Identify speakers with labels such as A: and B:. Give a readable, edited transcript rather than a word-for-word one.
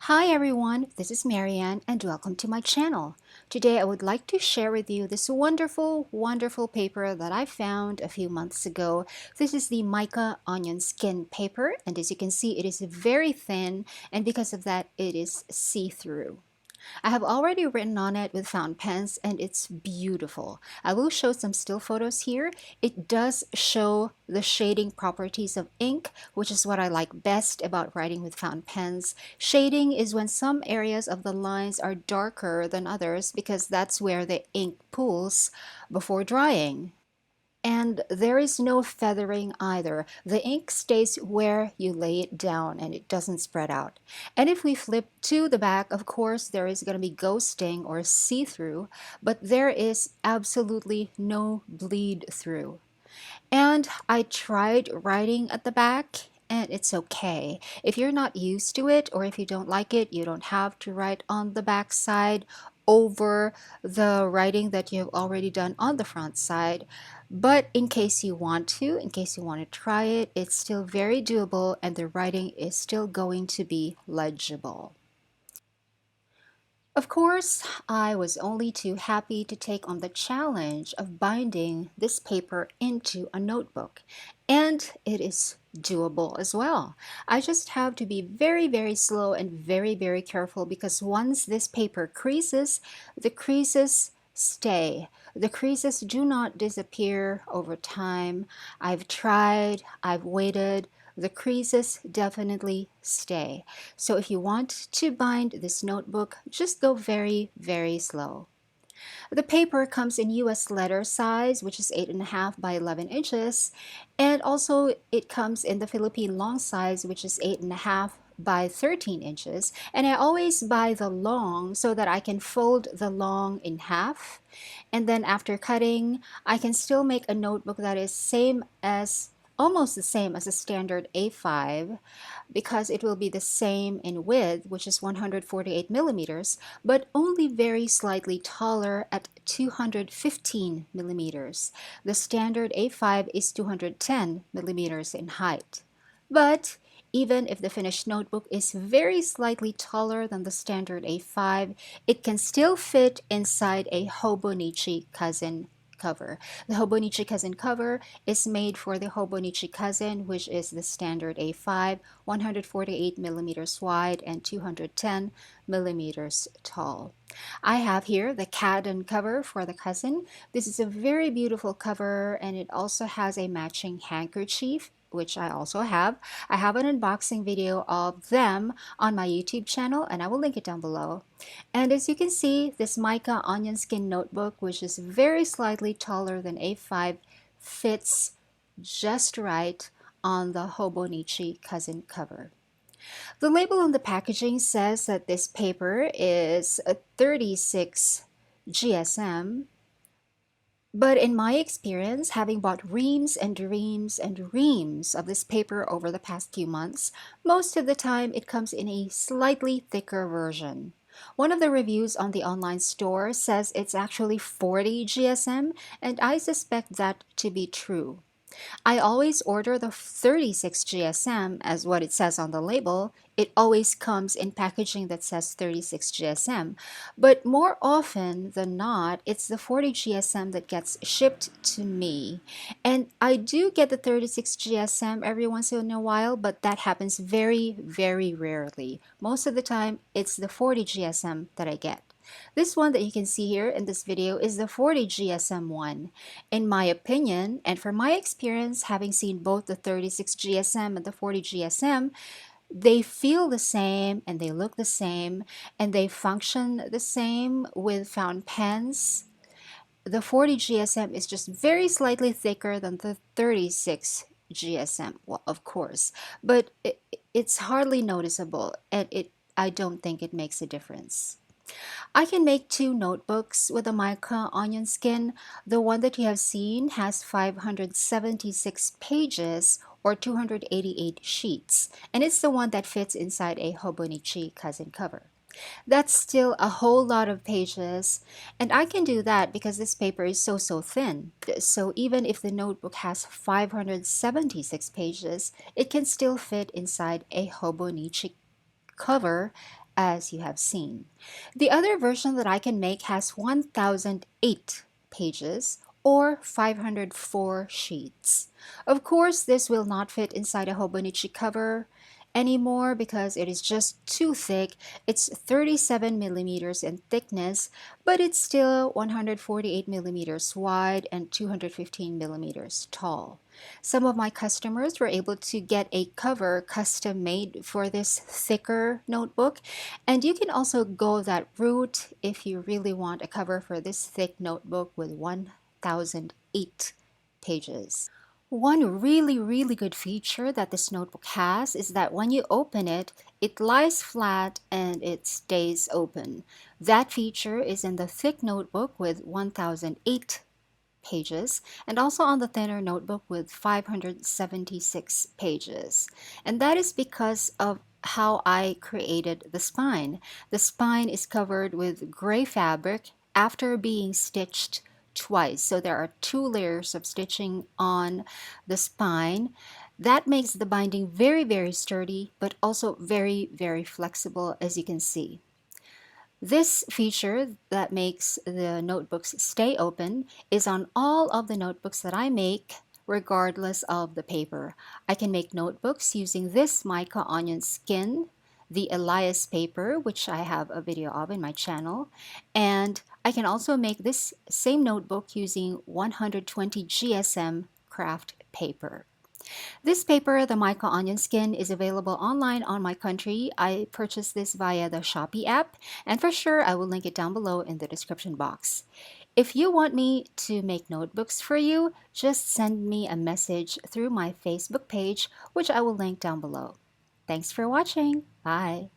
A: Hi everyone, this is Marianne and welcome to my channel. Today I would like to share with you this wonderful paper that I found a few months ago. This is the Mica Onion Skin paper, and as you can see it is very thin, and because of that it is see-through. I have already written on it with fountain pens and it's beautiful. I will show some still photos here. It does show the shading properties of ink, which is what I like best about writing with fountain pens. Shading is when some areas of the lines are darker than others because that's where the ink pools before drying. And there is no feathering either. The ink stays where you lay it down and it doesn't spread out. And if we flip to the back, of course, there is going to be ghosting or see-through, but there is absolutely no bleed through. And I tried writing at the back and it's okay. If you're not used to it or if you don't like it, you don't have to write on the back side over the writing that you have already done on the front side. But in case you want to, in case you want to try it, it's still very doable and the writing is still going to be legible. Of course, I was only too happy to take on the challenge of binding this paper into a notebook, and it is doable as well. I just have to be very slow and very careful because once this paper creases, the creases stay. The creases do not disappear over time. I've tried, I've waited. The creases definitely stay. So if you want to bind this notebook, just go very slow. The paper comes in US letter size, which is 8.5 by 11 inches, and also it comes in the Philippine long size, which is 8.5 by 13 inches. And I always buy the long so that I can fold the long in half. And then after cutting, I can still make a notebook that is almost the same as a standard A5 because it will be the same in width, which is 148 millimeters, but only very slightly taller at 215 millimeters. The standard A5 is 210 millimeters in height. But even if the finished notebook is very slightly taller than the standard A5, it can still fit inside a Hobonichi cousin cover. The Hobonichi cousin cover is made for the Hobonichi cousin, which is the standard A5, 148 millimeters wide and 210 millimeters tall. I have here the Cadden cover for the cousin. This is a very beautiful cover and it also has a matching handkerchief, which I also have. I have an unboxing video of them on my YouTube channel and I will link it down below. And as you can see, this Mica Onion Skin notebook, which is very slightly taller than A5, fits just right on the Hobonichi cousin cover. The label on the packaging says that this paper is a 36 GSM, but in my experience, having bought reams and reams and reams of this paper over the past few months, most of the time it comes in a slightly thicker version. One of the reviews on the online store says it's actually 40 GSM, and I suspect that to be true. I always order the 36 GSM as what it says on the label. It always comes in packaging that says 36 GSM. But more often than not, it's the 40 GSM that gets shipped to me. And I do get the 36 GSM every once in a while, but that happens very rarely. Most of the time, it's the 40 GSM that I get. This one that you can see here in this video is the 40 GSM one. In my opinion, and from my experience having seen both the 36 GSM and the 40 GSM, they feel the same and they look the same and they function the same with fountain pens. The 40 GSM is just very slightly thicker than the 36 GSM, well, of course, but it's hardly noticeable and I don't think it makes a difference. I can make two notebooks with a Mica Onion Skin. The one that you have seen has 576 pages or 288 sheets, and it's the one that fits inside a Hobonichi cousin cover. That's still a whole lot of pages, and I can do that because this paper is so thin. So even if the notebook has 576 pages, it can still fit inside a Hobonichi cover as you have seen. The other version that I can make has 1008 pages or 504 sheets. Of course, this will not fit inside a Hobonichi cover anymore because it is just too thick. It's 37 millimeters in thickness, but it's still 148 millimeters wide and 215 millimeters tall. Some of my customers were able to get a cover custom made for this thicker notebook, and you can also go that route if you really want a cover for this thick notebook with 1008 pages. One really good feature that this notebook has is that when you open it, it lies flat and it stays open. That feature is in the thick notebook with 1008 pages and also on the thinner notebook with 576 pages. And that is because of how I created the spine. The spine is covered with gray fabric after being stitched twice. So there are two layers of stitching on the spine. That makes the binding very sturdy, but also very flexible, as you can see. This feature that makes the notebooks stay open is on all of the notebooks that I make, regardless of the paper. I can make notebooks using this Mica Onion Skin, the Elias paper, which I have a video of in my channel, and I can also make this same notebook using 120 GSM craft paper. This paper, the Mica Onion Skin, is available online on my country. I purchased this via the Shopee app, and for sure I will link it down below in the description box. If you want me to make notebooks for you, just send me a message through my Facebook page, which I will link down below. Thanks for watching. Bye.